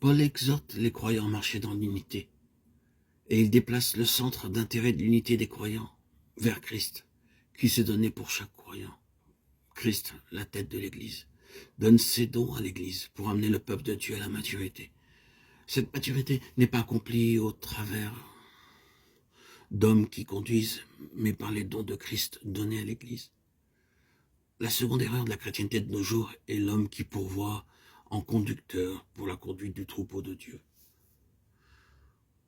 Paul exhorte les croyants à marcher dans l'unité, et il déplace le centre d'intérêt de l'unité des croyants vers Christ, qui s'est donné pour chaque croyant. Christ, la tête de l'Église, donne ses dons à l'Église pour amener le peuple de Dieu à la maturité. Cette maturité n'est pas accomplie au travers d'hommes qui conduisent, mais par les dons de Christ donnés à l'Église. La seconde erreur de la chrétienté de nos jours est l'homme qui pourvoit en conducteur pour la conduite du troupeau de Dieu.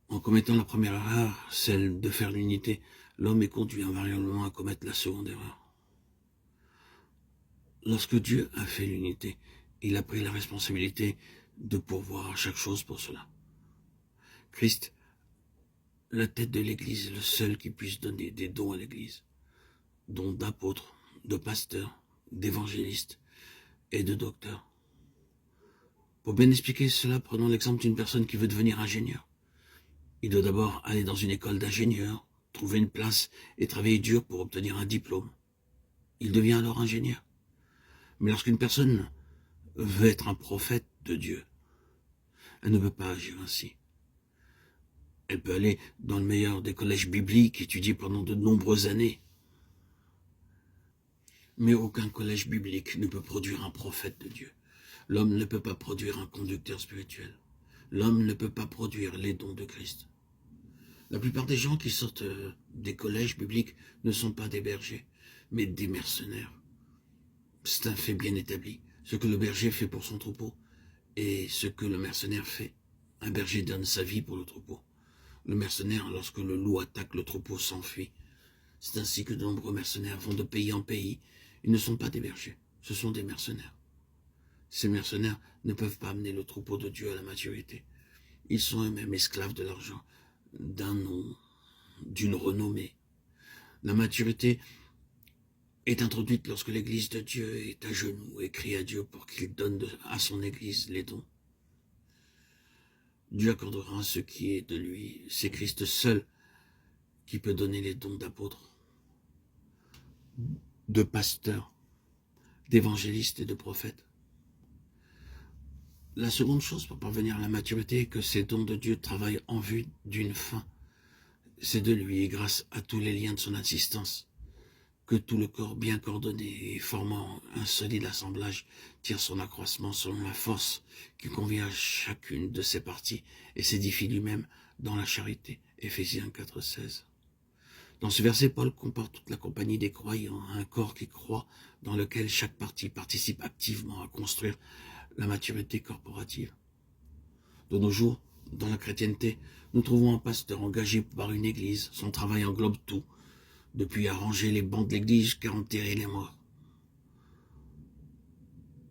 En commettant la première erreur, celle de faire l'unité, l'homme est conduit invariablement à commettre la seconde erreur. Lorsque Dieu a fait l'unité, il a pris la responsabilité de pourvoir à chaque chose pour cela. Christ, la tête de l'Église, est le seul qui puisse donner des dons à l'Église, dons d'apôtres, de pasteurs, d'évangélistes et de docteurs. Pour bien expliquer cela, prenons l'exemple d'une personne qui veut devenir ingénieur. Il doit d'abord aller dans une école d'ingénieur, trouver une place et travailler dur pour obtenir un diplôme. Il devient alors ingénieur. Mais lorsqu'une personne veut être un prophète de Dieu, elle ne peut pas agir ainsi. Elle peut aller dans le meilleur des collèges bibliques, étudier pendant de nombreuses années. Mais aucun collège biblique ne peut produire un prophète de Dieu. L'homme ne peut pas produire un conducteur spirituel. L'homme ne peut pas produire les dons de Christ. La plupart des gens qui sortent des collèges bibliques ne sont pas des bergers, mais des mercenaires. C'est un fait bien établi. Ce que le berger fait pour son troupeau et ce que le mercenaire fait. Un berger donne sa vie pour le troupeau. Le mercenaire, lorsque le loup attaque le troupeau, s'enfuit. C'est ainsi que de nombreux mercenaires vont de pays en pays. Ils ne sont pas des bergers, ce sont des mercenaires. Ces mercenaires ne peuvent pas amener le troupeau de Dieu à la maturité. Ils sont eux-mêmes esclaves de l'argent, d'un nom, d'une renommée. La maturité est introduite lorsque l'Église de Dieu est à genoux et crie à Dieu pour qu'il donne à son Église les dons. Dieu accordera ce qui est de lui. C'est Christ seul qui peut donner les dons d'apôtres, de pasteurs, d'évangélistes et de prophètes. La seconde chose pour parvenir à la maturité est que ces dons de Dieu travaillent en vue d'une fin. C'est de lui et grâce à tous les liens de son assistance que tout le corps bien coordonné et formant un solide assemblage tire son accroissement selon la force qui convient à chacune de ses parties et s'édifie lui-même dans la charité. Éphésiens 4,16. Dans ce verset, Paul compare toute la compagnie des croyants à un corps qui croît dans lequel chaque partie participe activement à construire la maturité corporative. De nos jours, dans la chrétienté, nous trouvons un pasteur engagé par une église. Son travail englobe tout, depuis arranger les bancs de l'église jusqu'à enterrer les morts.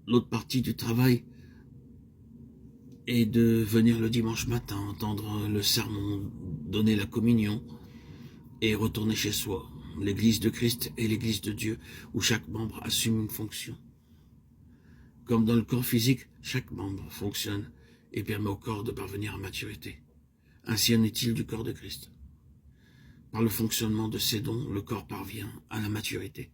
L'autre partie du travail est de venir le dimanche matin, entendre le sermon, donner la communion et retourner chez soi. L'église de Christ est l'église de Dieu où chaque membre assume une fonction. Comme dans le corps physique, chaque membre fonctionne et permet au corps de parvenir à maturité. Ainsi en est-il du corps de Christ. Par le fonctionnement de ses dons, le corps parvient à la maturité.